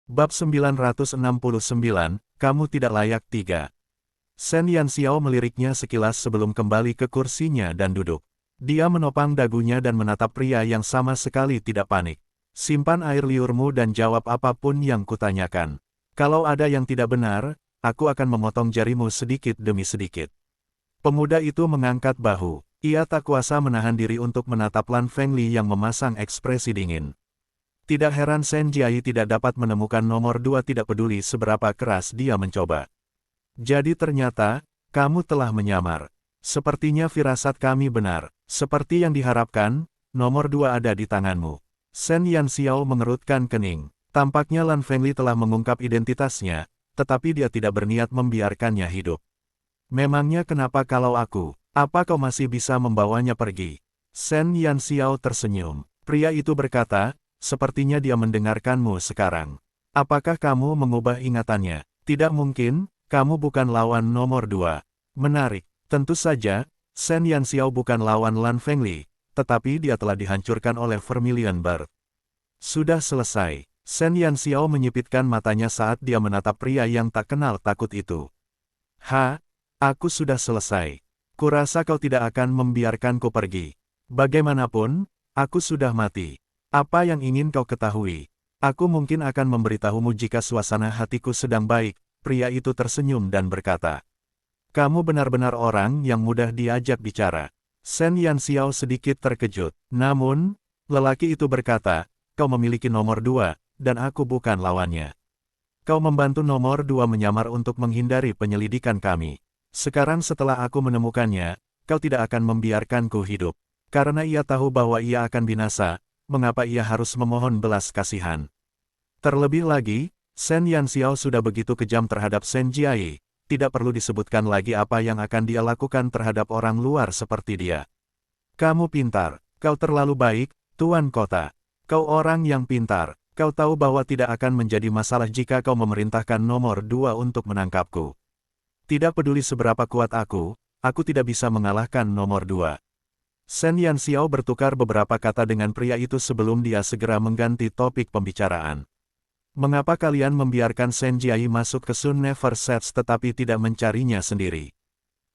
Bab 969, Kamu Tidak Layak 3. Sen Yanxiao meliriknya sekilas sebelum kembali ke kursinya dan duduk. Dia menopang dagunya dan menatap pria yang sama sekali tidak panik. Simpan air liurmu dan jawab apapun yang kutanyakan. Kalau ada yang tidak benar, aku akan memotong jarimu sedikit demi sedikit. Pemuda itu mengangkat bahu. Ia tak kuasa menahan diri untuk menatap Lan Fengli yang memasang ekspresi dingin. Tidak heran Shen Jiayi tidak dapat menemukan nomor 2 tidak peduli seberapa keras dia mencoba. Jadi ternyata, kamu telah menyamar. Sepertinya firasat kami benar. Seperti yang diharapkan, nomor 2 ada di tanganmu. Sen Yanxiao mengerutkan kening. Tampaknya Lan Fengli telah mengungkap identitasnya, tetapi dia tidak berniat membiarkannya hidup. Memangnya kenapa kalau aku? Apa kau masih bisa membawanya pergi? Sen Yanxiao tersenyum. Pria itu berkata, sepertinya dia mendengarkanmu sekarang. Apakah kamu mengubah ingatannya? Tidak mungkin, kamu bukan lawan nomor 2. Menarik. Tentu saja, Sen Yanxiao bukan lawan Lan Fengli, tetapi dia telah dihancurkan oleh Vermilion Bird. Sudah selesai. Sen Yanxiao menyipitkan matanya saat dia menatap pria yang tak kenal takut itu. Aku sudah selesai. Kurasa kau tidak akan membiarkanku pergi. Bagaimanapun, aku sudah mati. Apa yang ingin kau ketahui? Aku mungkin akan memberitahumu jika suasana hatiku sedang baik. Pria itu tersenyum dan berkata, kamu benar-benar orang yang mudah diajak bicara. Sen Yanxiao sedikit terkejut. Namun, lelaki itu berkata, kau memiliki nomor 2, dan aku bukan lawannya. Kau membantu nomor 2 menyamar untuk menghindari penyelidikan kami. Sekarang setelah aku menemukannya, kau tidak akan membiarkanku hidup. Karena ia tahu bahwa ia akan binasa, mengapa ia harus memohon belas kasihan? Terlebih lagi, Sen Yanxiao sudah begitu kejam terhadap Shen Jiayi, tidak perlu disebutkan lagi apa yang akan dia lakukan terhadap orang luar seperti dia. Kamu pintar, kau terlalu baik, Tuan Kota. Kau orang yang pintar, kau tahu bahwa tidak akan menjadi masalah jika kau memerintahkan nomor 2 untuk menangkapku. Tidak peduli seberapa kuat aku tidak bisa mengalahkan nomor 2. Sen Yanxiao bertukar beberapa kata dengan pria itu sebelum dia segera mengganti topik pembicaraan. Mengapa kalian membiarkan Shen Jiayi masuk ke Sun Never Sets tetapi tidak mencarinya sendiri?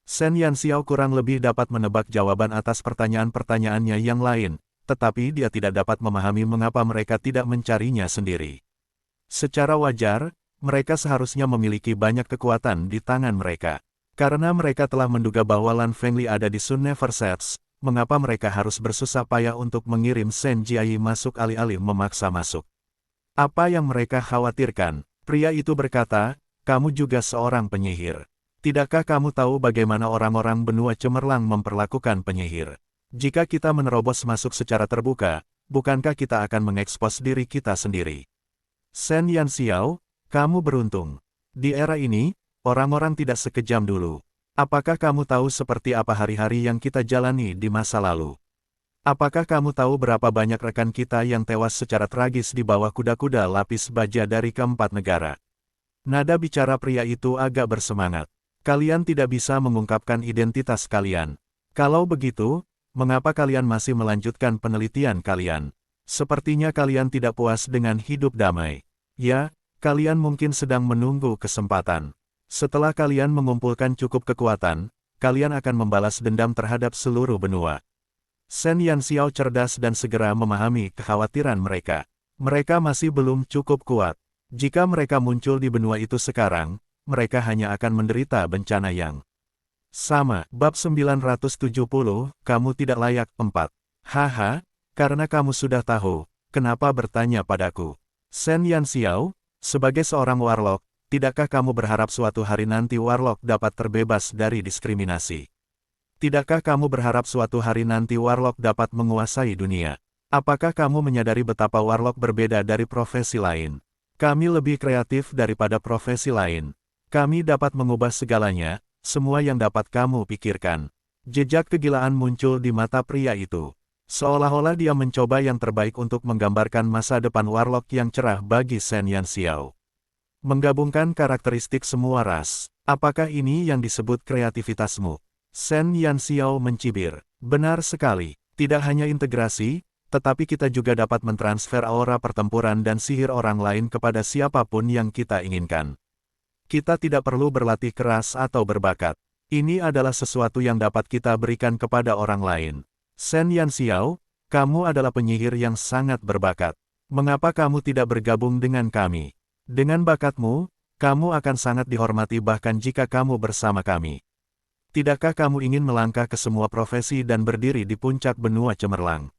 Sen Yanxiao kurang lebih dapat menebak jawaban atas pertanyaan-pertanyaannya yang lain, tetapi dia tidak dapat memahami mengapa mereka tidak mencarinya sendiri. Secara wajar, mereka seharusnya memiliki banyak kekuatan di tangan mereka. Karena mereka telah menduga bahwa Lan Fengli ada di Sun Never Sets, mengapa mereka harus bersusah payah untuk mengirim Shen Jiayi masuk alih-alih memaksa masuk? Apa yang mereka khawatirkan? Pria itu berkata, kamu juga seorang penyihir. Tidakkah kamu tahu bagaimana orang-orang benua cemerlang memperlakukan penyihir? Jika kita menerobos masuk secara terbuka, bukankah kita akan mengekspos diri kita sendiri? Sen Yanxiao, kamu beruntung. Di era ini, orang-orang tidak sekejam dulu. Apakah kamu tahu seperti apa hari-hari yang kita jalani di masa lalu? Apakah kamu tahu berapa banyak rekan kita yang tewas secara tragis di bawah kuda-kuda lapis baja dari keempat negara? Nada bicara pria itu agak bersemangat. Kalian tidak bisa mengungkapkan identitas kalian. Kalau begitu, mengapa kalian masih melanjutkan penelitian kalian? Sepertinya kalian tidak puas dengan hidup damai. Ya, kalian mungkin sedang menunggu kesempatan. Setelah kalian mengumpulkan cukup kekuatan, kalian akan membalas dendam terhadap seluruh benua. Sen Yanxiao cerdas dan segera memahami kekhawatiran mereka. Mereka masih belum cukup kuat. Jika mereka muncul di benua itu sekarang, mereka hanya akan menderita bencana yang sama. Bab 970, Kamu Tidak Layak 4. Karena kamu sudah tahu, kenapa bertanya padaku? Sen Yanxiao, sebagai seorang warlock, tidakkah kamu berharap suatu hari nanti warlock dapat terbebas dari diskriminasi? Tidakkah kamu berharap suatu hari nanti warlock dapat menguasai dunia? Apakah kamu menyadari betapa warlock berbeda dari profesi lain? Kami lebih kreatif daripada profesi lain. Kami dapat mengubah segalanya, semua yang dapat kamu pikirkan. Jejak kegilaan muncul di mata pria itu. Seolah-olah dia mencoba yang terbaik untuk menggambarkan masa depan warlock yang cerah bagi Sen Yanxiao. Menggabungkan karakteristik semua ras. Apakah ini yang disebut kreativitasmu? Sen Yanxiao mencibir. Benar sekali. Tidak hanya integrasi, tetapi kita juga dapat mentransfer aura pertempuran dan sihir orang lain kepada siapapun yang kita inginkan. Kita tidak perlu berlatih keras atau berbakat. Ini adalah sesuatu yang dapat kita berikan kepada orang lain. Shen Yanxiao, kamu adalah penyihir yang sangat berbakat. Mengapa kamu tidak bergabung dengan kami? Dengan bakatmu, kamu akan sangat dihormati bahkan jika kamu bersama kami. Tidakkah kamu ingin melangkah ke semua profesi dan berdiri di puncak benua cemerlang?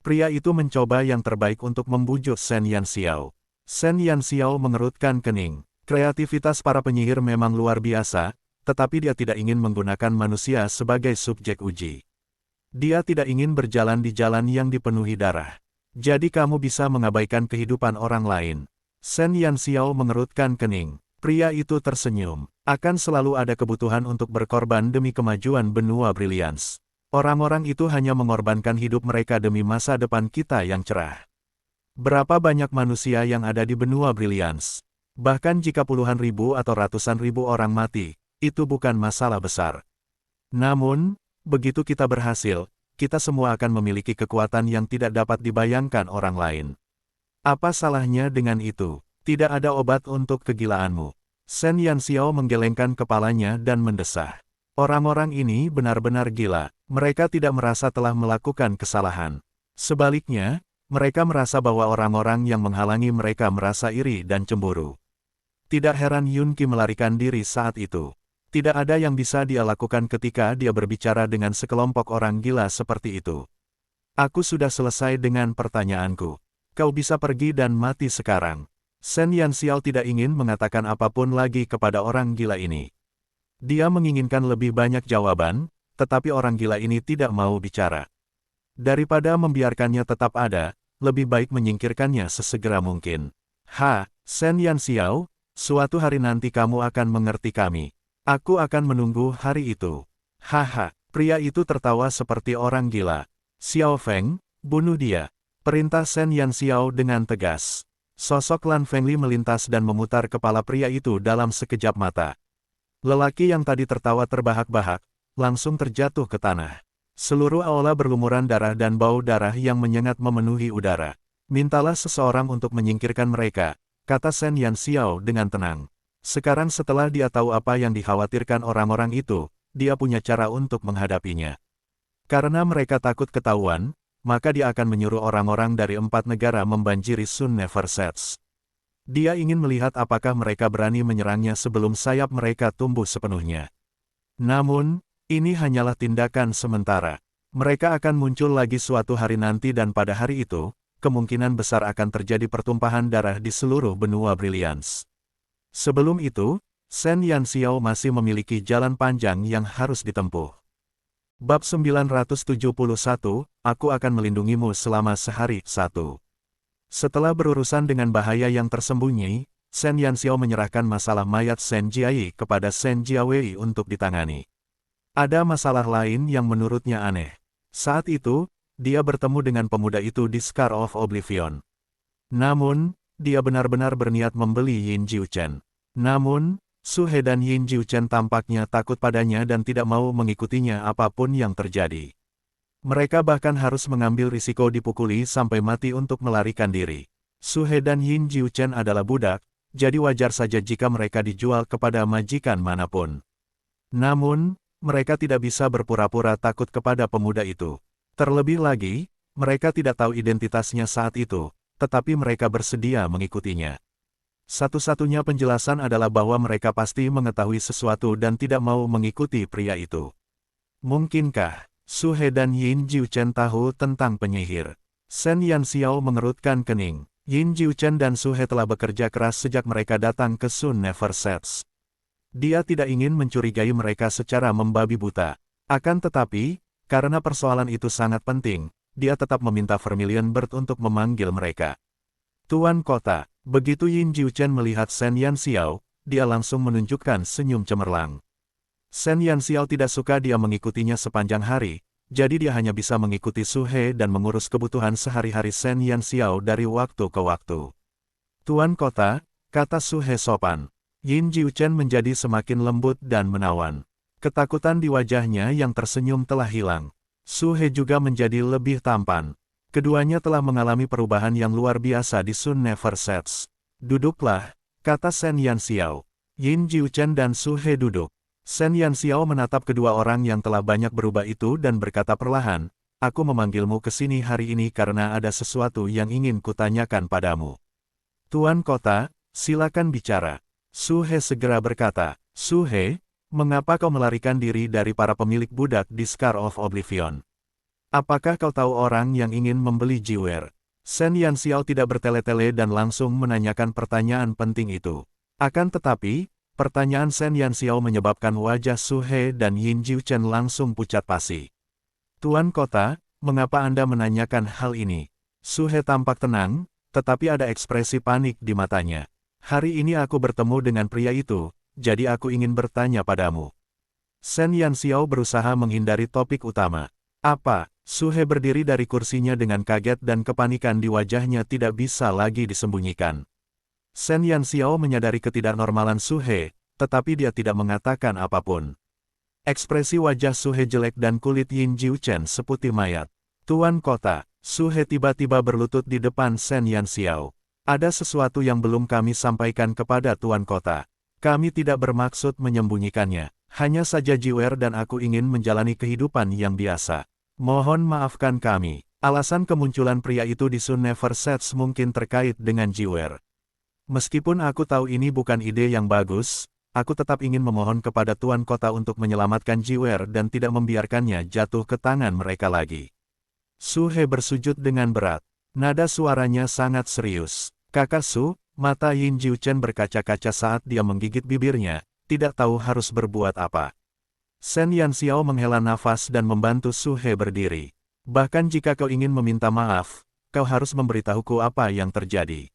Pria itu mencoba yang terbaik untuk membujuk Shen Yanxiao. Shen Yanxiao mengerutkan kening. Kreativitas para penyihir memang luar biasa, tetapi dia tidak ingin menggunakan manusia sebagai subjek uji. Dia tidak ingin berjalan di jalan yang dipenuhi darah. Jadi kamu bisa mengabaikan kehidupan orang lain. Shen Yanxiao mengerutkan kening. Pria itu tersenyum. Akan selalu ada kebutuhan untuk berkorban demi kemajuan benua Brilliance. Orang-orang itu hanya mengorbankan hidup mereka demi masa depan kita yang cerah. Berapa banyak manusia yang ada di benua Brilliance? Bahkan jika puluhan ribu atau ratusan ribu orang mati, itu bukan masalah besar. Namun, begitu kita berhasil, kita semua akan memiliki kekuatan yang tidak dapat dibayangkan orang lain. Apa salahnya dengan itu? Tidak ada obat untuk kegilaanmu. Shen Yanxiao menggelengkan kepalanya dan mendesah. Orang-orang ini benar-benar gila. Mereka tidak merasa telah melakukan kesalahan. Sebaliknya, mereka merasa bahwa orang-orang yang menghalangi mereka merasa iri dan cemburu. Tidak heran Yun Qi melarikan diri saat itu. Tidak ada yang bisa dia lakukan ketika dia berbicara dengan sekelompok orang gila seperti itu. Aku sudah selesai dengan pertanyaanku. Kau bisa pergi dan mati sekarang. Shen Yanxiao tidak ingin mengatakan apapun lagi kepada orang gila ini. Dia menginginkan lebih banyak jawaban, tetapi orang gila ini tidak mau bicara. Daripada membiarkannya tetap ada, lebih baik menyingkirkannya sesegera mungkin. Shen Yanxiao, suatu hari nanti kamu akan mengerti kami. Aku akan menunggu hari itu. Pria itu tertawa seperti orang gila. Xiao Feng, bunuh dia. Perintah Shen Yanxiao dengan tegas. Sosok Lan Fengli melintas dan memutar kepala pria itu dalam sekejap mata. Lelaki yang tadi tertawa terbahak-bahak, langsung terjatuh ke tanah. Seluruh aula berlumuran darah dan bau darah yang menyengat memenuhi udara. Mintalah seseorang untuk menyingkirkan mereka, kata Shen Yanxiao dengan tenang. Sekarang setelah dia tahu apa yang dikhawatirkan orang-orang itu, dia punya cara untuk menghadapinya. Karena mereka takut ketahuan, maka dia akan menyuruh orang-orang dari 4 negara membanjiri Sun Never Sets. Dia ingin melihat apakah mereka berani menyerangnya sebelum sayap mereka tumbuh sepenuhnya. Namun, ini hanyalah tindakan sementara. Mereka akan muncul lagi suatu hari nanti dan pada hari itu, kemungkinan besar akan terjadi pertumpahan darah di seluruh benua Brilliance. Sebelum itu, Shen Yanxiao masih memiliki jalan panjang yang harus ditempuh. Bab 971, Aku akan melindungimu selama sehari. 1. Setelah berurusan dengan bahaya yang tersembunyi, Shen Yanxiao menyerahkan masalah mayat Shen Jiayi kepada Shen Jiawei untuk ditangani. Ada masalah lain yang menurutnya aneh. Saat itu, dia bertemu dengan pemuda itu di Scar of Oblivion. Namun, dia benar-benar berniat membeli Yin Jiuchen. Namun, Su He dan Yin Jiuchen tampaknya takut padanya dan tidak mau mengikutinya apapun yang terjadi. Mereka bahkan harus mengambil risiko dipukuli sampai mati untuk melarikan diri. Su He dan Yin Jiuchen adalah budak, jadi wajar saja jika mereka dijual kepada majikan manapun. Namun, mereka tidak bisa berpura-pura takut kepada pemuda itu. Terlebih lagi, mereka tidak tahu identitasnya saat itu, tetapi mereka bersedia mengikutinya. Satu-satunya penjelasan adalah bahwa mereka pasti mengetahui sesuatu dan tidak mau mengikuti pria itu. Mungkinkah Su He dan Yin Jiuchen tahu tentang penyihir? Shen Yanxiao mengerutkan kening. Yin Jiuchen dan Su He telah bekerja keras sejak mereka datang ke Sun Never Sets. Dia tidak ingin mencurigai mereka secara membabi buta. Akan tetapi, karena persoalan itu sangat penting, dia tetap meminta Vermilion Bird untuk memanggil mereka. Tuan Kota, begitu Yin Jiuchen melihat Shen Yanxiao, dia langsung menunjukkan senyum cemerlang. Shen Yanxiao tidak suka dia mengikutinya sepanjang hari, jadi dia hanya bisa mengikuti Su He dan mengurus kebutuhan sehari-hari Shen Yanxiao dari waktu ke waktu. Tuan Kota, kata Su He sopan. Yin Jiuchen menjadi semakin lembut dan menawan. Ketakutan di wajahnya yang tersenyum telah hilang. Su He juga menjadi lebih tampan. Keduanya telah mengalami perubahan yang luar biasa di Sun Never Sets. Duduklah, kata Shen Yanxiao. Yin Jiuchen dan Su He duduk. Shen Yanxiao menatap kedua orang yang telah banyak berubah itu dan berkata perlahan, aku memanggilmu ke sini hari ini karena ada sesuatu yang ingin kutanyakan padamu. Tuan Kota, silakan bicara. Su He segera berkata, Su He, mengapa kau melarikan diri dari para pemilik budak di Scar of Oblivion? Apakah kau tahu orang yang ingin membeli Jiwer? Shen Yanxiao tidak bertele-tele dan langsung menanyakan pertanyaan penting itu. Akan tetapi, pertanyaan Shen Yanxiao menyebabkan wajah Su He dan Yin Jiuchen langsung pucat pasi. Tuan Kota, mengapa Anda menanyakan hal ini? Su He tampak tenang, tetapi ada ekspresi panik di matanya. Hari ini aku bertemu dengan pria itu, jadi aku ingin bertanya padamu. Shen Yanxiao berusaha menghindari topik utama. Apa? Su He berdiri dari kursinya dengan kaget dan kepanikan di wajahnya tidak bisa lagi disembunyikan. Shen Yanxiao menyadari ketidaknormalan Su He, tetapi dia tidak mengatakan apapun. Ekspresi wajah Su He jelek dan kulit Yin Jiuchen seputih mayat. Tuan Kota, Su He tiba-tiba berlutut di depan Shen Yanxiao. Ada sesuatu yang belum kami sampaikan kepada Tuan Kota. Kami tidak bermaksud menyembunyikannya. Hanya saja Jiwer dan aku ingin menjalani kehidupan yang biasa. Mohon maafkan kami. Alasan kemunculan pria itu di Sun Never Sets mungkin terkait dengan Jiwer. Meskipun aku tahu ini bukan ide yang bagus, aku tetap ingin memohon kepada Tuan Kota untuk menyelamatkan Jiwer dan tidak membiarkannya jatuh ke tangan mereka lagi. Su He bersujud dengan berat. Nada suaranya sangat serius. Kakak Su, mata Yin Jiuchen berkaca-kaca saat dia menggigit bibirnya, tidak tahu harus berbuat apa. Shen Yanxiao menghela nafas dan membantu Su He berdiri. Bahkan jika kau ingin meminta maaf, kau harus memberitahuku apa yang terjadi.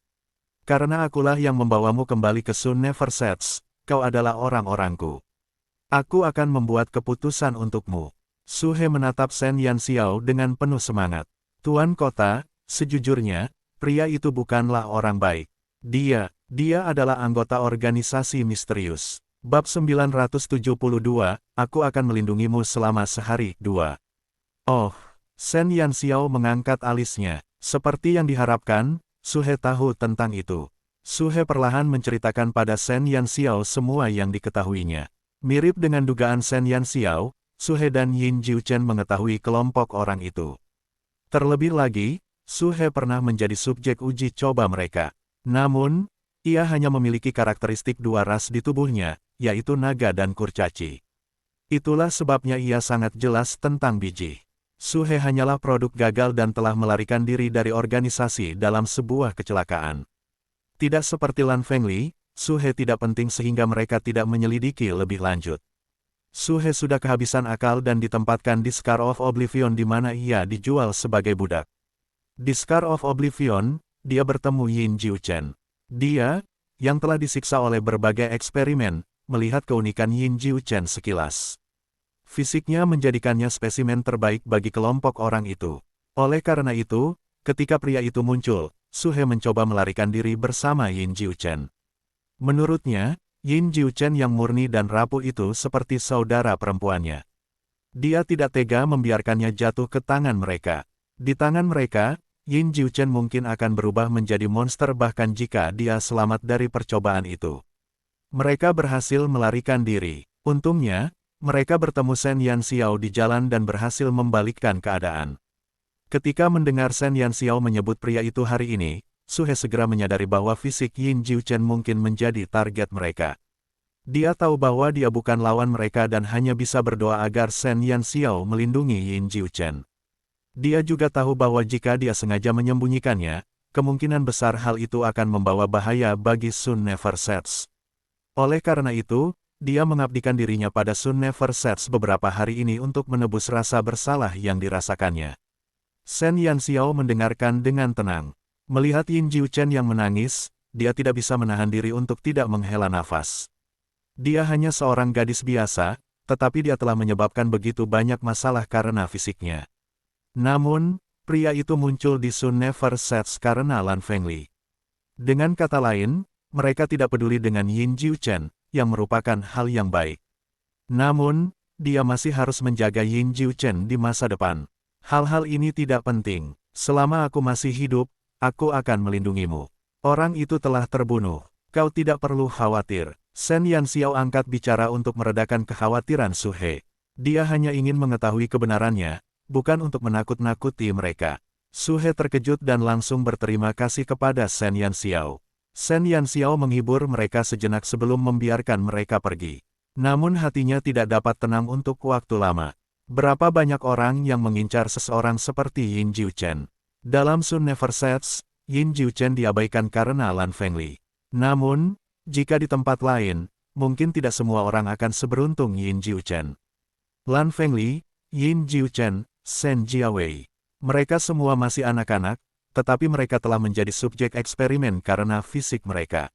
Karena akulah yang membawamu kembali ke Sun Never Sets, kau adalah orang-orangku. Aku akan membuat keputusan untukmu. Su He menatap Shen Yanxiao dengan penuh semangat. Tuan Kota, sejujurnya, pria itu bukanlah orang baik. Dia adalah anggota organisasi misterius. Bab 972, aku akan melindungimu selama sehari, 2. Oh, Shen Yanxiao mengangkat alisnya. Seperti yang diharapkan, Su He tahu tentang itu. Su He perlahan menceritakan pada Shen Yanxiao semua yang diketahuinya. Mirip dengan dugaan Shen Yanxiao, Su He dan Yin Jiuchen mengetahui kelompok orang itu. Terlebih lagi, Su He pernah menjadi subjek uji coba mereka. Namun, ia hanya memiliki karakteristik dua ras di tubuhnya, yaitu naga dan kurcaci. Itulah sebabnya ia sangat jelas tentang biji. Su He hanyalah produk gagal dan telah melarikan diri dari organisasi dalam sebuah kecelakaan. Tidak seperti Lan Fengli, Su He tidak penting sehingga mereka tidak menyelidiki lebih lanjut. Su He sudah kehabisan akal dan ditempatkan di Scar of Oblivion di mana ia dijual sebagai budak. Di Scar of Oblivion, dia bertemu Yin Jiuchen. Dia, yang telah disiksa oleh berbagai eksperimen, melihat keunikan Yin Jiuchen sekilas. Fisiknya menjadikannya spesimen terbaik bagi kelompok orang itu. Oleh karena itu, ketika pria itu muncul, Su He mencoba melarikan diri bersama Yin Jiuchen. Menurutnya, Yin Jiuchen yang murni dan rapuh itu seperti saudara perempuannya. Dia tidak tega membiarkannya jatuh ke tangan mereka. Di tangan mereka, Yin Jiuchen mungkin akan berubah menjadi monster bahkan jika dia selamat dari percobaan itu. Mereka berhasil melarikan diri. Untungnya, mereka bertemu Shen Yanxiao di jalan dan berhasil membalikkan keadaan. Ketika mendengar Shen Yanxiao menyebut pria itu hari ini, Su He segera menyadari bahwa fisik Yin Jiuchen mungkin menjadi target mereka. Dia tahu bahwa dia bukan lawan mereka dan hanya bisa berdoa agar Shen Yanxiao melindungi Yin Jiuchen. Dia juga tahu bahwa jika dia sengaja menyembunyikannya, kemungkinan besar hal itu akan membawa bahaya bagi Sun Never Sets. Oleh karena itu, dia mengabdikan dirinya pada Sun Never Sets beberapa hari ini untuk menebus rasa bersalah yang dirasakannya. Shen Yanxiao mendengarkan dengan tenang. Melihat Yin Jiuchen yang menangis, dia tidak bisa menahan diri untuk tidak menghela nafas. Dia hanya seorang gadis biasa, tetapi dia telah menyebabkan begitu banyak masalah karena fisiknya. Namun, pria itu muncul di Sun Never Sets karena Lan Fengli. Dengan kata lain, mereka tidak peduli dengan Yin Jiuchen, yang merupakan hal yang baik. Namun, dia masih harus menjaga Yin Jiuchen di masa depan. Hal-hal ini tidak penting. Selama aku masih hidup, aku akan melindungimu. Orang itu telah terbunuh. Kau tidak perlu khawatir. Shen Yanxiao angkat bicara untuk meredakan kekhawatiran Su He. Dia hanya ingin mengetahui kebenarannya, bukan untuk menakut-nakuti mereka. Su He terkejut dan langsung berterima kasih kepada Shen Yanxiao. Shen Yanxiao menghibur mereka sejenak sebelum membiarkan mereka pergi. Namun hatinya tidak dapat tenang untuk waktu lama. Berapa banyak orang yang mengincar seseorang seperti Yin Jiuchen. Dalam Sun Never Sets, Yin Jiuchen diabaikan karena Lan Fengli. Namun, jika di tempat lain, mungkin tidak semua orang akan seberuntung Yin Jiuchen. Lan Fengli, Yin Jiuchen, Shen Jiawei. Mereka semua masih anak-anak, tetapi mereka telah menjadi subjek eksperimen karena fisik mereka.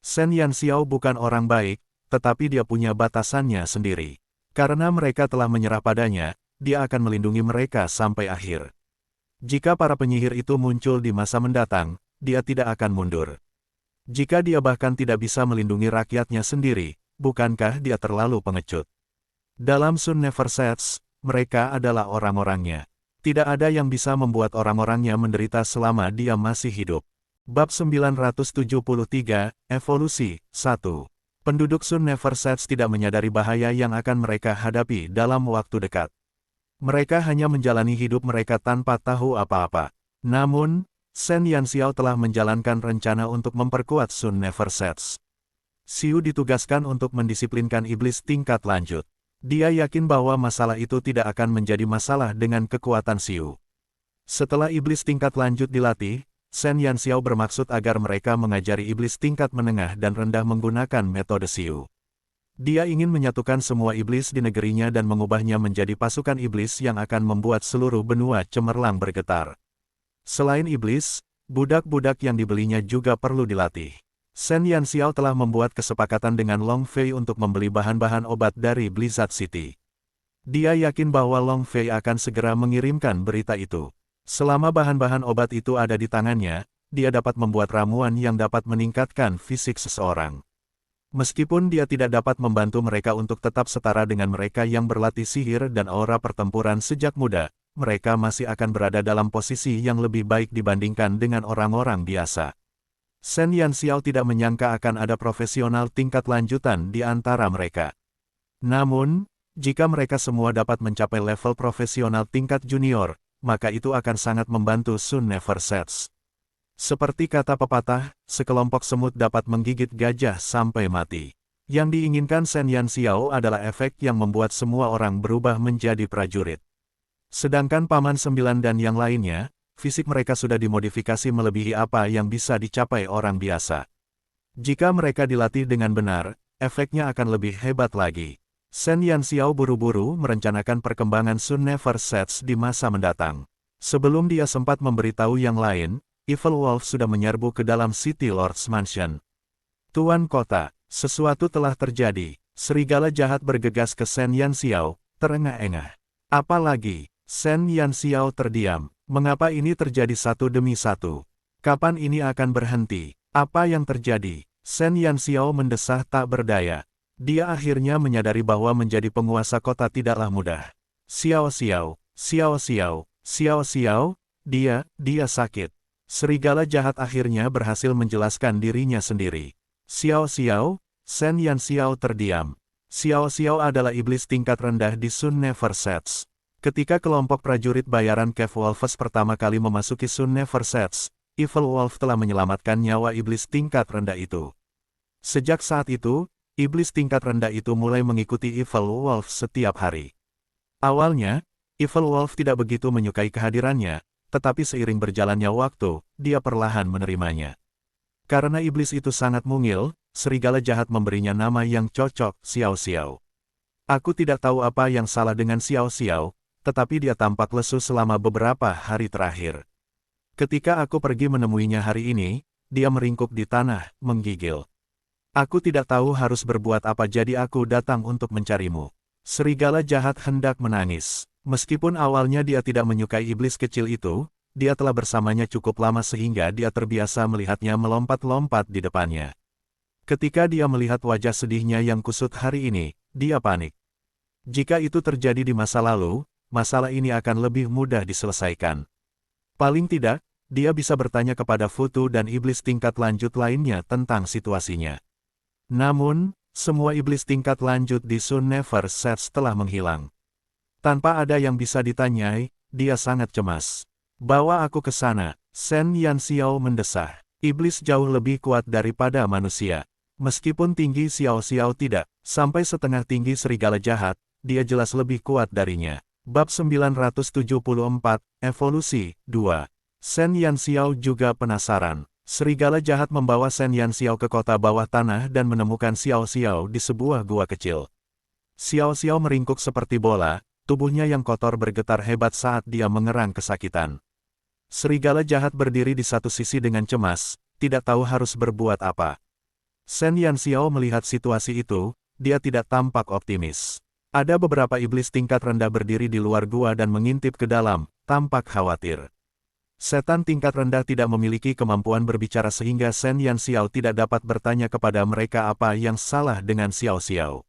Shen Yanxiao bukan orang baik, tetapi dia punya batasannya sendiri. Karena mereka telah menyerah padanya, dia akan melindungi mereka sampai akhir. Jika para penyihir itu muncul di masa mendatang, dia tidak akan mundur. Jika dia bahkan tidak bisa melindungi rakyatnya sendiri, bukankah dia terlalu pengecut? Dalam Sun Never Sets, mereka adalah orang-orangnya. Tidak ada yang bisa membuat orang-orangnya menderita selama dia masih hidup. Bab 973, Evolusi, 1. Penduduk Sun Never Sets tidak menyadari bahaya yang akan mereka hadapi dalam waktu dekat. Mereka hanya menjalani hidup mereka tanpa tahu apa-apa. Namun, Shen Yanxiao telah menjalankan rencana untuk memperkuat Sun Never Sets. Xiu ditugaskan untuk mendisiplinkan iblis tingkat lanjut. Dia yakin bahwa masalah itu tidak akan menjadi masalah dengan kekuatan Xiu. Setelah iblis tingkat lanjut dilatih, Shen Yanxiao bermaksud agar mereka mengajari iblis tingkat menengah dan rendah menggunakan metode Xiu. Dia ingin menyatukan semua iblis di negerinya dan mengubahnya menjadi pasukan iblis yang akan membuat seluruh benua cemerlang bergetar. Selain iblis, budak-budak yang dibelinya juga perlu dilatih. Shen Yanxiao telah membuat kesepakatan dengan Long Fei untuk membeli bahan-bahan obat dari Blizzard City. Dia yakin bahwa Long Fei akan segera mengirimkan berita itu. Selama bahan-bahan obat itu ada di tangannya, dia dapat membuat ramuan yang dapat meningkatkan fisik seseorang. Meskipun dia tidak dapat membantu mereka untuk tetap setara dengan mereka yang berlatih sihir dan aura pertempuran sejak muda, mereka masih akan berada dalam posisi yang lebih baik dibandingkan dengan orang-orang biasa. Shen Yanxiao tidak menyangka akan ada profesional tingkat lanjutan di antara mereka. Namun, jika mereka semua dapat mencapai level profesional tingkat junior, maka itu akan sangat membantu Sun Never Sets. Seperti kata pepatah, sekelompok semut dapat menggigit gajah sampai mati. Yang diinginkan Shen Yanxiao adalah efek yang membuat semua orang berubah menjadi prajurit. Sedangkan Paman Sembilan dan yang lainnya, fisik mereka sudah dimodifikasi melebihi apa yang bisa dicapai orang biasa. Jika mereka dilatih dengan benar, efeknya akan lebih hebat lagi. Shen Yanxiao buru-buru merencanakan perkembangan Sun Never Sets di masa mendatang. Sebelum dia sempat memberitahu yang lain, Evil Wolf sudah menyerbu ke dalam City Lord's Mansion. Tuan Kota, sesuatu telah terjadi. Serigala jahat bergegas ke Shen Yanxiao, terengah-engah. Apalagi, Shen Yanxiao terdiam. Mengapa ini terjadi satu demi satu? Kapan ini akan berhenti? Apa yang terjadi? Shen Yanxiao mendesah tak berdaya. Dia akhirnya menyadari bahwa menjadi penguasa kota tidaklah mudah. Xiao Xiao, Xiao Xiao, Xiao Xiao, dia sakit. Serigala jahat akhirnya berhasil menjelaskan dirinya sendiri. Xiao Xiao, Shen Yanxiao terdiam. Xiao Xiao adalah iblis tingkat rendah di Sun Never Sets. Ketika kelompok prajurit bayaran Cave Wolves pertama kali memasuki Sun Never Sets, Evil Wolf telah menyelamatkan nyawa iblis tingkat rendah itu. Sejak saat itu, iblis tingkat rendah itu mulai mengikuti Evil Wolf setiap hari. Awalnya, Evil Wolf tidak begitu menyukai kehadirannya, tetapi seiring berjalannya waktu, dia perlahan menerimanya. Karena iblis itu sangat mungil, serigala jahat memberinya nama yang cocok, Xiao Xiao. Aku tidak tahu apa yang salah dengan Xiao Xiao, tetapi dia tampak lesu selama beberapa hari terakhir. Ketika aku pergi menemuinya hari ini, dia meringkuk di tanah, menggigil. Aku tidak tahu harus berbuat apa jadi aku datang untuk mencarimu. Serigala jahat hendak menangis. Meskipun awalnya dia tidak menyukai iblis kecil itu, dia telah bersamanya cukup lama sehingga dia terbiasa melihatnya melompat-lompat di depannya. Ketika dia melihat wajah sedihnya yang kusut hari ini, dia panik. Jika itu terjadi di masa lalu, masalah ini akan lebih mudah diselesaikan. Paling tidak, dia bisa bertanya kepada Futu dan iblis tingkat lanjut lainnya tentang situasinya. Namun, semua iblis tingkat lanjut di Sun Never Sets telah menghilang. Tanpa ada yang bisa ditanyai, dia sangat cemas. Bawa aku ke sana, Shen Yanxiao mendesah. Iblis jauh lebih kuat daripada manusia. Meskipun tinggi Xiao Xiao tidak sampai setengah tinggi serigala jahat, dia jelas lebih kuat darinya. Bab 974, Evolusi 2. Shen Yanxiao juga penasaran. Serigala jahat membawa Shen Yanxiao ke kota bawah tanah dan menemukan Xiao Xiao di sebuah gua kecil. Xiao Xiao meringkuk seperti bola, tubuhnya yang kotor bergetar hebat saat dia mengerang kesakitan. Serigala jahat berdiri di satu sisi dengan cemas, tidak tahu harus berbuat apa. Shen Yanxiao melihat situasi itu, dia tidak tampak optimis. Ada beberapa iblis tingkat rendah berdiri di luar gua dan mengintip ke dalam, tampak khawatir. Setan tingkat rendah tidak memiliki kemampuan berbicara sehingga Shen Yanxiao tidak dapat bertanya kepada mereka apa yang salah dengan Xiao Xiao.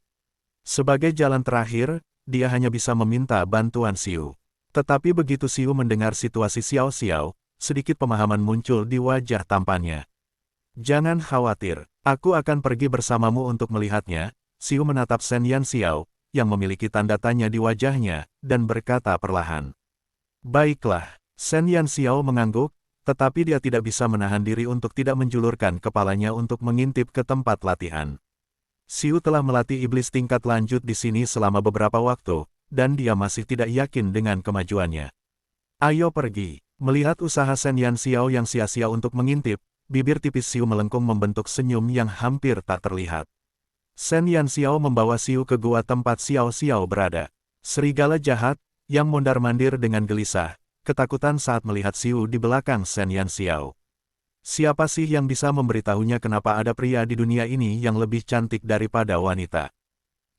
Sebagai jalan terakhir, dia hanya bisa meminta bantuan Xiu. Tetapi begitu Xiu mendengar situasi Xiao Xiao, sedikit pemahaman muncul di wajah tampannya. Jangan khawatir, aku akan pergi bersamamu untuk melihatnya. Xiu menatap Shen Yanxiao, yang memiliki tanda tanya di wajahnya, dan berkata perlahan. Baiklah, Shen Yanxiao mengangguk, tetapi dia tidak bisa menahan diri untuk tidak menjulurkan kepalanya untuk mengintip ke tempat latihan. Xiu telah melatih iblis tingkat lanjut di sini selama beberapa waktu, dan dia masih tidak yakin dengan kemajuannya. Ayo pergi. Melihat usaha Shen Yanxiao yang sia-sia untuk mengintip, bibir tipis Xiu melengkung membentuk senyum yang hampir tak terlihat. Shen Yanxiao membawa Xiu ke gua tempat Xiao Xiao berada. Serigala jahat, yang mondar-mandir dengan gelisah, ketakutan saat melihat Xiu di belakang Shen Yanxiao. Siapa sih yang bisa memberitahunya kenapa ada pria di dunia ini yang lebih cantik daripada wanita?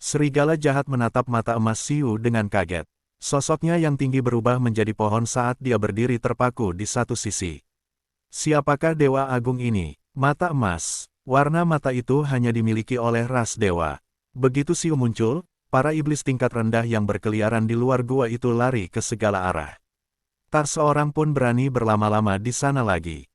Serigala jahat menatap mata emas Xiu dengan kaget. Sosoknya yang tinggi berubah menjadi pohon saat dia berdiri terpaku di satu sisi. Siapakah dewa agung ini? Mata emas. Warna mata itu hanya dimiliki oleh ras dewa. Begitu Xiu muncul, para iblis tingkat rendah yang berkeliaran di luar gua itu lari ke segala arah. Tak seorang pun berani berlama-lama di sana lagi.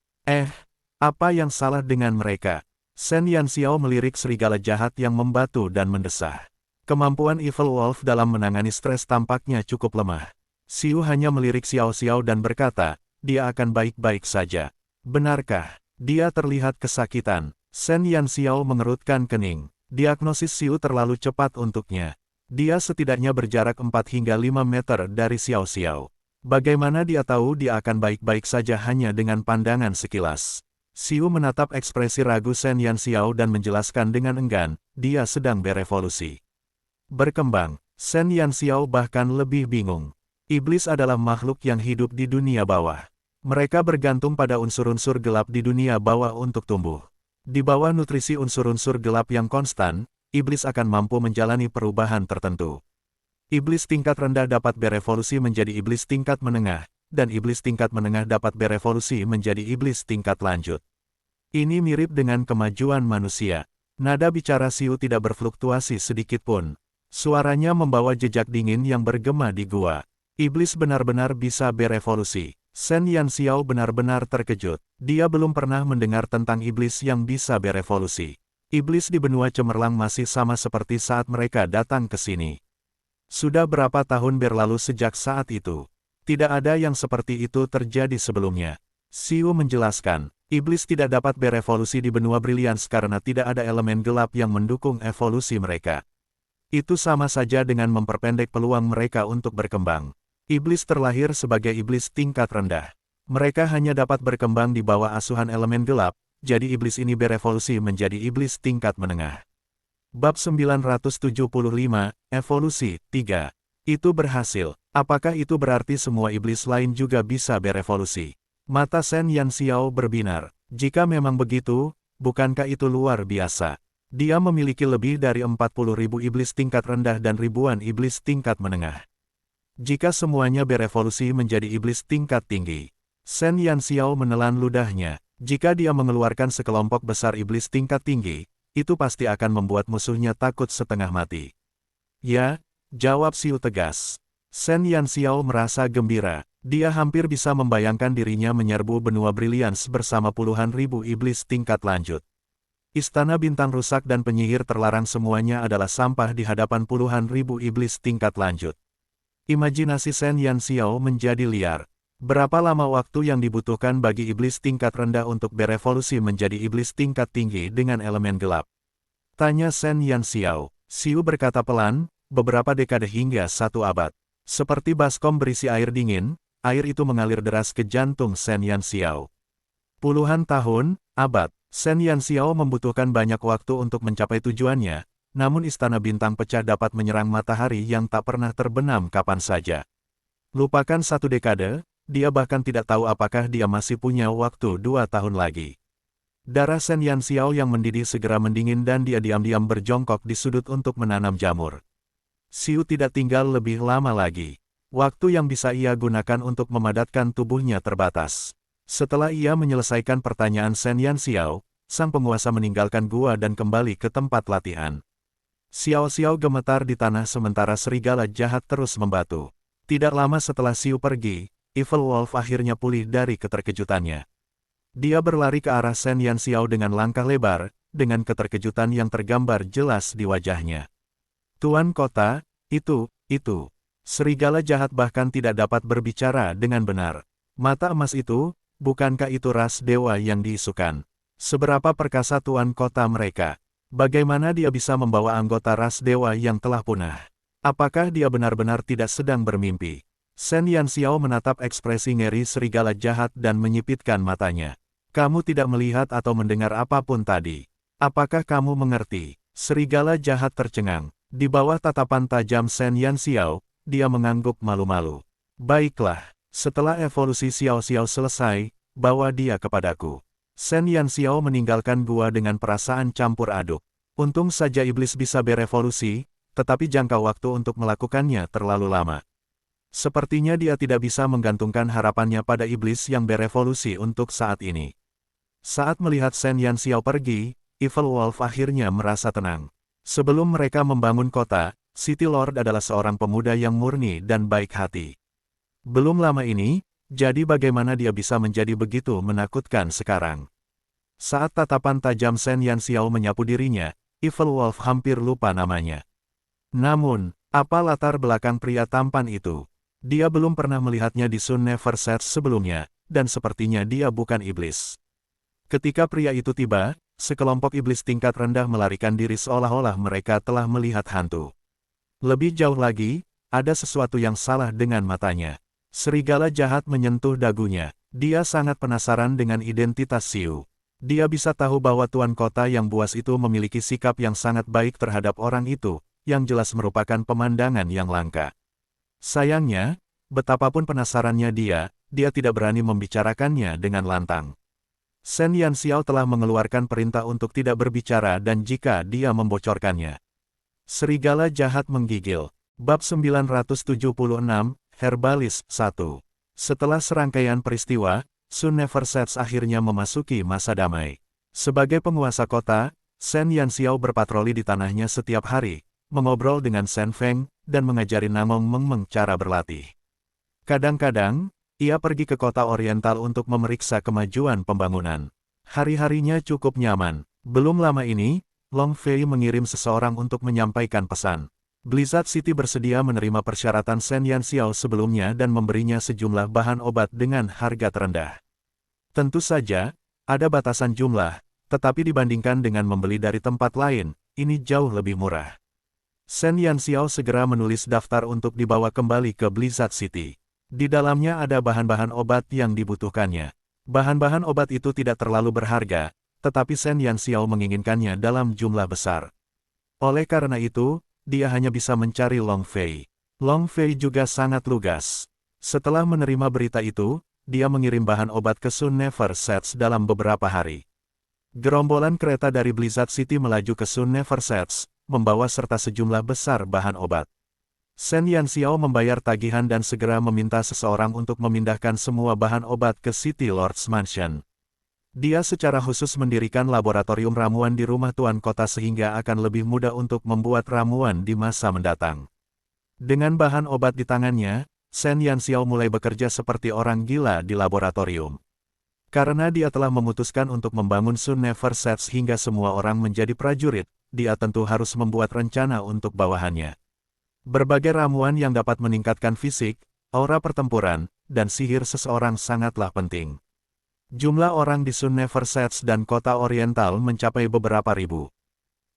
Apa yang salah dengan mereka? Shen Yanxiao melirik serigala jahat yang membatu dan mendesah. Kemampuan Evil Wolf dalam menangani stres tampaknya cukup lemah. Xiu hanya melirik Xiao Xiao dan berkata, dia akan baik-baik saja. Benarkah? Dia terlihat kesakitan. Shen Yanxiao mengerutkan kening. Diagnosis Xiu terlalu cepat untuknya. Dia setidaknya berjarak 4 hingga 5 meter dari Xiao Xiao. Bagaimana dia tahu dia akan baik-baik saja hanya dengan pandangan sekilas? Xiu menatap ekspresi ragu Shen Yanxiao dan menjelaskan dengan enggan, dia sedang berevolusi. Berkembang, Shen Yanxiao bahkan lebih bingung. Iblis adalah makhluk yang hidup di dunia bawah. Mereka bergantung pada unsur-unsur gelap di dunia bawah untuk tumbuh. Di bawah nutrisi unsur-unsur gelap yang konstan, iblis akan mampu menjalani perubahan tertentu. Iblis tingkat rendah dapat berevolusi menjadi iblis tingkat menengah, dan iblis tingkat menengah dapat berevolusi menjadi iblis tingkat lanjut. Ini mirip dengan kemajuan manusia. Nada bicara Xiu tidak berfluktuasi sedikit pun. Suaranya membawa jejak dingin yang bergema di gua. Iblis benar-benar bisa berevolusi. Shen Yanxiao benar-benar terkejut. Dia belum pernah mendengar tentang iblis yang bisa berevolusi. Iblis di benua cemerlang masih sama seperti saat mereka datang ke sini. Sudah berapa tahun berlalu sejak saat itu? Tidak ada yang seperti itu terjadi sebelumnya. Xiu menjelaskan, iblis tidak dapat berevolusi di benua Brilliance karena tidak ada elemen gelap yang mendukung evolusi mereka. Itu sama saja dengan memperpendek peluang mereka untuk berkembang. Iblis terlahir sebagai iblis tingkat rendah. Mereka hanya dapat berkembang di bawah asuhan elemen gelap, jadi iblis ini berevolusi menjadi iblis tingkat menengah. Bab 975, Evolusi 3. Itu berhasil. Apakah itu berarti semua iblis lain juga bisa berevolusi? Mata Shen Yanxiao berbinar. Jika memang begitu, bukankah itu luar biasa? Dia memiliki lebih dari 40.000 iblis tingkat rendah dan ribuan iblis tingkat menengah. Jika semuanya berevolusi menjadi iblis tingkat tinggi. Shen Yanxiao menelan ludahnya. Jika dia mengeluarkan sekelompok besar iblis tingkat tinggi, itu pasti akan membuat musuhnya takut setengah mati. Ya, jawab Xiu tegas. Shen Yanxiao merasa gembira. Dia hampir bisa membayangkan dirinya menyerbu benua Brilliance bersama puluhan ribu iblis tingkat lanjut. Istana bintang rusak dan penyihir terlarang semuanya adalah sampah di hadapan puluhan ribu iblis tingkat lanjut. Imajinasi Shen Yanxiao menjadi liar. Berapa lama waktu yang dibutuhkan bagi iblis tingkat rendah untuk berevolusi menjadi iblis tingkat tinggi dengan elemen gelap? Tanya Shen Yanxiao. Xiu berkata pelan, beberapa dekade hingga 1 abad. Seperti baskom berisi air dingin, air itu mengalir deras ke jantung Shen Yanxiao. Puluhan tahun, abad, Shen Yanxiao membutuhkan banyak waktu untuk mencapai tujuannya, namun istana bintang pecah dapat menyerang matahari yang tak pernah terbenam kapan saja. Lupakan 1 dekade, dia bahkan tidak tahu apakah dia masih punya waktu 2 tahun lagi. Darah Shen Yanxiao yang mendidih segera mendingin dan dia diam-diam berjongkok di sudut untuk menanam jamur. Xiu tidak tinggal lebih lama lagi. Waktu yang bisa ia gunakan untuk memadatkan tubuhnya terbatas. Setelah ia menyelesaikan pertanyaan Shen Yanxiao, sang penguasa meninggalkan gua dan kembali ke tempat latihan. Xiao-Xiao gemetar di tanah sementara serigala jahat terus membatu. Tidak lama setelah Xiu pergi, Evil Wolf akhirnya pulih dari keterkejutannya. Dia berlari ke arah Shen Yanxiao dengan langkah lebar, dengan keterkejutan yang tergambar jelas di wajahnya. Tuan Kota, itu. Serigala jahat bahkan tidak dapat berbicara dengan benar. Mata emas itu, bukankah itu ras dewa yang diisukan? Seberapa perkasa Tuan Kota mereka? Bagaimana dia bisa membawa anggota ras dewa yang telah punah? Apakah dia benar-benar tidak sedang bermimpi? Shen Yanxiao menatap ekspresi ngeri serigala jahat dan menyipitkan matanya. Kamu tidak melihat atau mendengar apapun tadi. Apakah kamu mengerti? Serigala jahat tercengang. Di bawah tatapan tajam Shen Yanxiao, dia mengangguk malu-malu. Baiklah, setelah evolusi Xiao-Xiao selesai, bawa dia kepadaku. Shen Yanxiao meninggalkan gua dengan perasaan campur aduk. Untung saja iblis bisa berevolusi, tetapi jangka waktu untuk melakukannya terlalu lama. Sepertinya dia tidak bisa menggantungkan harapannya pada iblis yang berevolusi untuk saat ini. Saat melihat Shen Yanxiao pergi, Evil Wolf akhirnya merasa tenang. Sebelum mereka membangun kota, City Lord adalah seorang pemuda yang murni dan baik hati. Belum lama ini, jadi bagaimana dia bisa menjadi begitu menakutkan sekarang? Saat tatapan tajam Shen Yanxiao menyapu dirinya, Evil Wolf hampir lupa namanya. Namun, apa latar belakang pria tampan itu? Dia belum pernah melihatnya di Sun Never Sets sebelumnya, dan sepertinya dia bukan iblis. Ketika pria itu tiba, sekelompok iblis tingkat rendah melarikan diri seolah-olah mereka telah melihat hantu. Lebih jauh lagi, ada sesuatu yang salah dengan matanya. Serigala jahat menyentuh dagunya. Dia sangat penasaran dengan identitas Xiu. Dia bisa tahu bahwa Tuan Kota yang buas itu memiliki sikap yang sangat baik terhadap orang itu, yang jelas merupakan pemandangan yang langka. Sayangnya, betapapun penasarannya dia tidak berani membicarakannya dengan lantang. Shen Yanxiao telah mengeluarkan perintah untuk tidak berbicara dan jika dia membocorkannya. Serigala jahat menggigil. Bab 976, Herbalis 1. Setelah serangkaian peristiwa, Sun Never Sets akhirnya memasuki masa damai. Sebagai penguasa kota, Shen Yanxiao berpatroli di tanahnya setiap hari, mengobrol dengan Shen Feng, dan mengajari Namong Mengmeng cara berlatih. Kadang-kadang, ia pergi ke kota oriental untuk memeriksa kemajuan pembangunan. Hari-harinya cukup nyaman. Belum lama ini, Long Fei mengirim seseorang untuk menyampaikan pesan. Blizzard City bersedia menerima persyaratan Shen Yanxiao sebelumnya dan memberinya sejumlah bahan obat dengan harga terendah. Tentu saja, ada batasan jumlah, tetapi dibandingkan dengan membeli dari tempat lain, ini jauh lebih murah. Shen Yanxiao segera menulis daftar untuk dibawa kembali ke Blizzard City. Di dalamnya ada bahan-bahan obat yang dibutuhkannya. Bahan-bahan obat itu tidak terlalu berharga, tetapi Shen Yanxiao menginginkannya dalam jumlah besar. Oleh karena itu, dia hanya bisa mencari Long Fei. Long Fei juga sangat lugas. Setelah menerima berita itu, dia mengirim bahan obat ke Sun Never Sets dalam beberapa hari. Gerombolan kereta dari Blizzard City melaju ke Sun Never Sets, membawa serta sejumlah besar bahan obat. Shen Yanxiao membayar tagihan dan segera meminta seseorang untuk memindahkan semua bahan obat ke City Lord's Mansion. Dia secara khusus mendirikan laboratorium ramuan di rumah Tuan Kota sehingga akan lebih mudah untuk membuat ramuan di masa mendatang. Dengan bahan obat di tangannya, Shen Yanxiao mulai bekerja seperti orang gila di laboratorium. Karena dia telah memutuskan untuk membangun Sun Never Sets hingga semua orang menjadi prajurit, dia tentu harus membuat rencana untuk bawahannya. Berbagai ramuan yang dapat meningkatkan fisik, aura pertempuran, dan sihir seseorang sangatlah penting. Jumlah orang di Sun Never Sets dan kota Oriental mencapai beberapa ribu.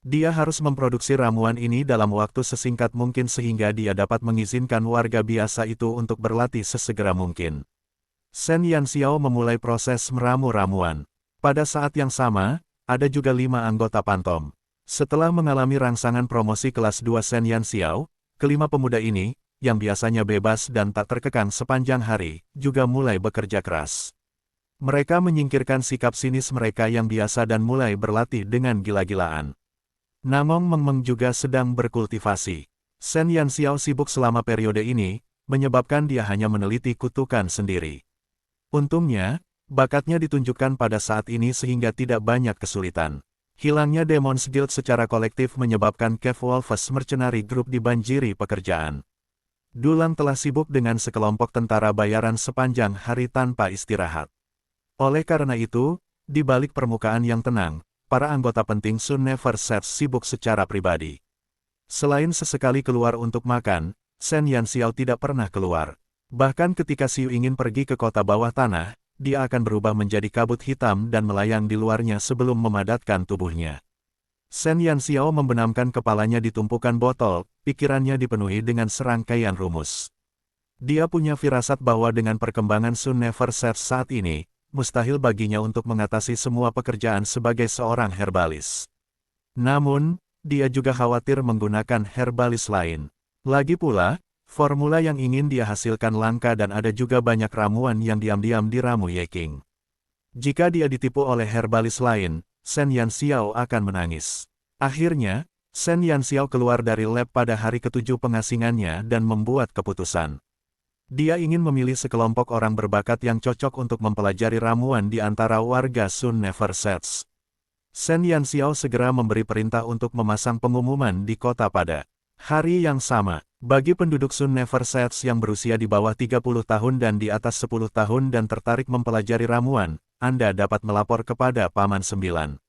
Dia harus memproduksi ramuan ini dalam waktu sesingkat mungkin sehingga dia dapat mengizinkan warga biasa itu untuk berlatih sesegera mungkin. Shen Yanxiao memulai proses meramu ramuan. Pada saat yang sama, ada juga 5 anggota Pantom. Setelah mengalami rangsangan promosi kelas 2 Shen Yanxiao, kelima pemuda ini, yang biasanya bebas dan tak terkekang sepanjang hari, juga mulai bekerja keras. Mereka menyingkirkan sikap sinis mereka yang biasa dan mulai berlatih dengan gila-gilaan. Namong Mengmeng juga sedang berkultivasi. Shen Yanxiao sibuk selama periode ini, menyebabkan dia hanya meneliti kutukan sendiri. Untungnya, bakatnya ditunjukkan pada saat ini sehingga tidak banyak kesulitan. Hilangnya Demon's Guild secara kolektif menyebabkan Cave Wolves Mercenary Group dibanjiri pekerjaan. Dulang telah sibuk dengan sekelompok tentara bayaran sepanjang hari tanpa istirahat. Oleh karena itu, di balik permukaan yang tenang, para anggota penting Sun Never Sets sibuk secara pribadi. Selain sesekali keluar untuk makan, Shen Yanxiao tidak pernah keluar. Bahkan ketika Xiu ingin pergi ke kota bawah tanah, dia akan berubah menjadi kabut hitam dan melayang di luarnya sebelum memadatkan tubuhnya. Shen Yanxiao membenamkan kepalanya di tumpukan botol, pikirannya dipenuhi dengan serangkaian rumus. Dia punya firasat bahwa dengan perkembangan Sun Never Sets saat ini, mustahil baginya untuk mengatasi semua pekerjaan sebagai seorang herbalis. Namun, dia juga khawatir menggunakan herbalis lain. Lagi pula, formula yang ingin dia hasilkan langka dan ada juga banyak ramuan yang diam-diam diramu Ye King. Jika dia ditipu oleh herbalis lain, Shen Yanxiao akan menangis. Akhirnya, Shen Yanxiao keluar dari lab pada hari ke-7 pengasingannya dan membuat keputusan. Dia ingin memilih sekelompok orang berbakat yang cocok untuk mempelajari ramuan di antara warga Sun Never Sets. Shen Yanxiao segera memberi perintah untuk memasang pengumuman di kota pada hari yang sama. Bagi penduduk Sun Never Sets yang berusia di bawah 30 tahun dan di atas 10 tahun dan tertarik mempelajari ramuan, Anda dapat melapor kepada Paman 9.